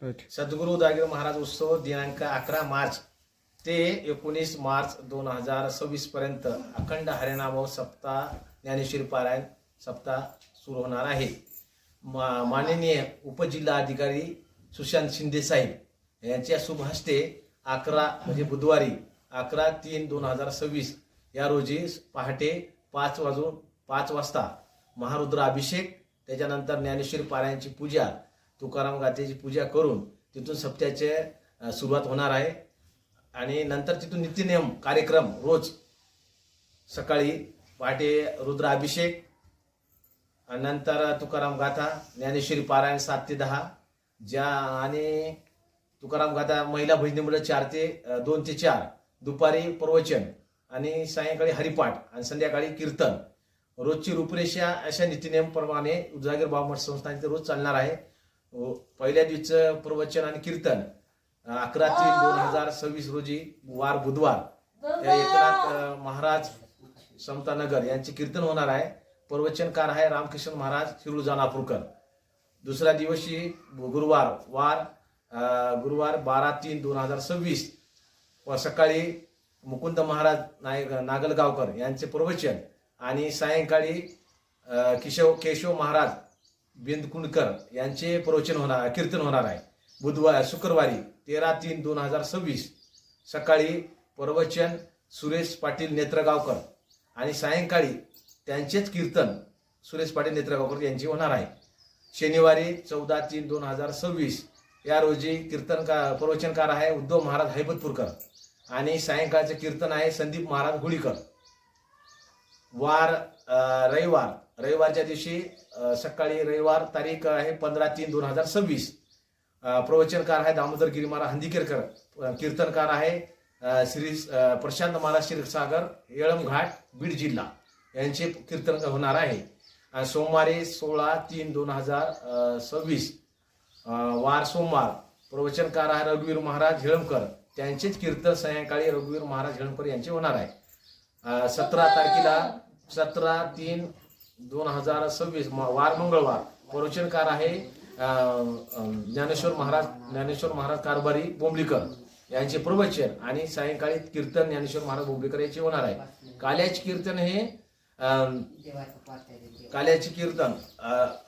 सद्गुरू उदयगिरी महाराज उत्सव दिनांक 11 मार्च ते 19 मार्च 2026 पर्यंत अखंड हरिनाम सप्ताह ज्ञानेश्वरी पारायण सप्ताह सुरू होणार आहे। माननीय उपजिल्हाधिकारी सुशांत शिंदे साहेब यांच्या शुभ हस्ते 11 म्हणजे बुधवारी 11/3/2026 या रोजी पहाटे 5 वाजता महारुद्र अभिषेक, त्याच्यानंतर ज्ञानेश्वरी पारायणची पूजा, तुकाराम गाथेची पूजा करून तिथून सप्त्याचे सुरुवात होणार आहे। आणि नंतर तिथून नित्यनियम कार्यक्रम रोज सकाळी पहाटे रुद्राभिषेक, नंतर तुकाराम गाथा, ज्ञानेश्वरी पारायण 7 ते 10 ज्या आणि तुकाराम गाथा महिला भजनी मंडळ 2 ते 4, दुपारी प्रवचन आणि सायंकाळी हरिपाठ आणि संध्याकाळी कीर्तन। रोजची रूपरेषा अशा नित्यनियमप्रमाणे उदयगिरी बाबा मठ संस्थान रोज चालणार आहे। पहिल्या दिवशी प्रवचन आणि कीर्तन 11/3/2026 रोजी वार बुधवार एकनाथ महाराज समतानगर यांचे कीर्तन होणार आहे। प्रवचनकार आहे रामकृष्ण महाराज शिरूर जानापूरकर। दुसऱ्या दिवशी गुरुवार 12/3/2026 व सकाळी मुकुंद महाराज नागलगावकर यांचे प्रवचन आणि सायंकाळी केशव महाराज बिंदकुंडकर यांचे प्रवचन कीर्तन होणार आहे। शुक्रवारी 13/3/2026 सकाळी प्रवचन सुरेश पाटील नेत्रगावकर आणि सायंकाळी त्यांचेच कीर्तन सुरेश पाटील नेत्रगावकर यांचे होणार आहे। शनिवारी 14/3/2026 या रोजी प्रवचनकार आहे उद्धव महाराज हैबतपूरकर आणि सायंकाळचे कीर्तन आहे संदीप महाराज हुळीकर। रविवारच्या दिवशी सकाळी रविवार तारीख आहे 15/3/2026 प्रवचनकार आहे दामोदर गिरी महाराज हंदीकेरकर, कीर्तनकार आहे श्री प्रशांत महाराज क्षीरसागर येळमघाट बीड जिल्हा यांचे कीर्तन होणार आहे। सोमवारी 16/3/2026 वार सोमवार प्रवचनकार आहे रघुवीर महाराज हेळमकर, त्यांचेच कीर्तन सायंकाळी रघुवीर महाराज हेळमकर यांचे होणार आहे। 17/3/2026 वार मंगळवार प्रवचनकार आहे ज्ञानेश्वर महाराज कारभारी बोंबलीकर यांचे प्रवचन आणि सायंकाळी कीर्तन ज्ञानेश्वर महाराज बोंबलीकर यांचे होणार आहे। काल्याचे कीर्तन हे काल्याचे कीर्तन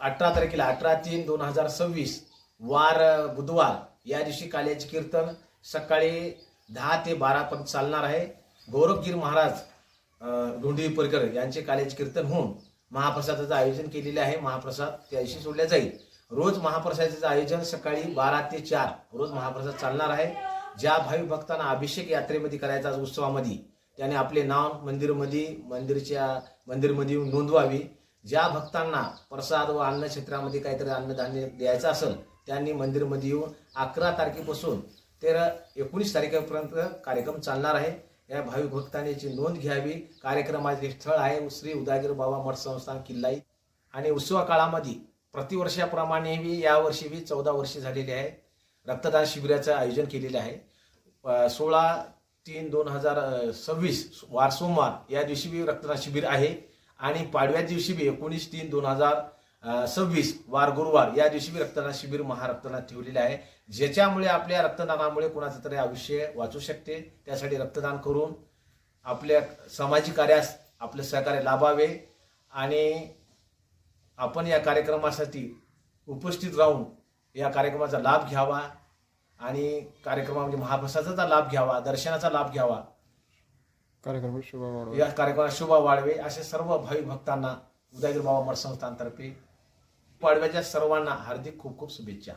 18 तारखेला 18/3/2026 वार बुधवार या दिवशी काल्याचे कीर्तन सकाळी 10 ते 12 पर्यंत चालणार आहे। गौरवगिरी महाराज ढोंडीपरकर यांचे काल्याचे कीर्तन होऊन महाप्रसादाचं आयोजन केलेले आहे। महाप्रसाद त्या दिवशी सोडल्या जाईल। रोज महाप्रसादाचं आयोजन सकाळी 12 ते 4 रोज महाप्रसाद चालणार आहे। ज्या भाविक भक्तांना अभिषेक यात्रेमध्ये करायचा उत्सवामध्ये त्याने आपले नाव मंदिरमध्ये नोंदवावी। ज्या भक्तांना प्रसाद व अन्न क्षेत्रामध्ये काहीतरी अन्नधान्य द्यायचं असेल त्यांनी मंदिरमध्ये येऊन 11 तारखेपासून 19 तारखेपर्यंत कार्यक्रम चालणार आहे। या भाविक भक्तांनी याची नोंद घ्यावी। कार्यक्रमाचे स्थळ आहे श्री उदयगिरी बाबा मठ संस्थान किल्लाई आणि उत्सवा काळामध्ये प्रतिवर्षाप्रमाणे यावर्षी 14 वर्षे झालेली आहे। रक्तदान शिबिराचं आयोजन केलेले आहे। 16/3/2026 वार सोमवार या दिवशी रक्तदान शिबिर आहे आणि पाडव्या दिवशी 19/3/2026 वार गुरुवार या दिवशी रक्तदान शिबिर महारक्तदान ठेवलेले आहे, ज्याच्यामुळे आपल्या रक्तदानामुळे कोणाचं तरी आयुष्य वाचू शकते। त्यासाठी रक्तदान करून आपल्या सामाजिक कार्यास आपले सहकार्य लाभावे आणि आपण या कार्यक्रमासाठी उपस्थित राहून या कार्यक्रमाचा लाभ घ्यावा आणि कार्यक्रमामध्ये महाप्रसादाचा लाभ घ्यावा, दर्शनाचा लाभ घ्यावा, या कार्यक्रमाला शोभा वाढवे असे सर्व भाविक भक्तांना उदयगिरी बाबा मठ संस्थानतर्फे पाडव्याच्या सर्वांना हार्दिक खूप शुभेच्छा।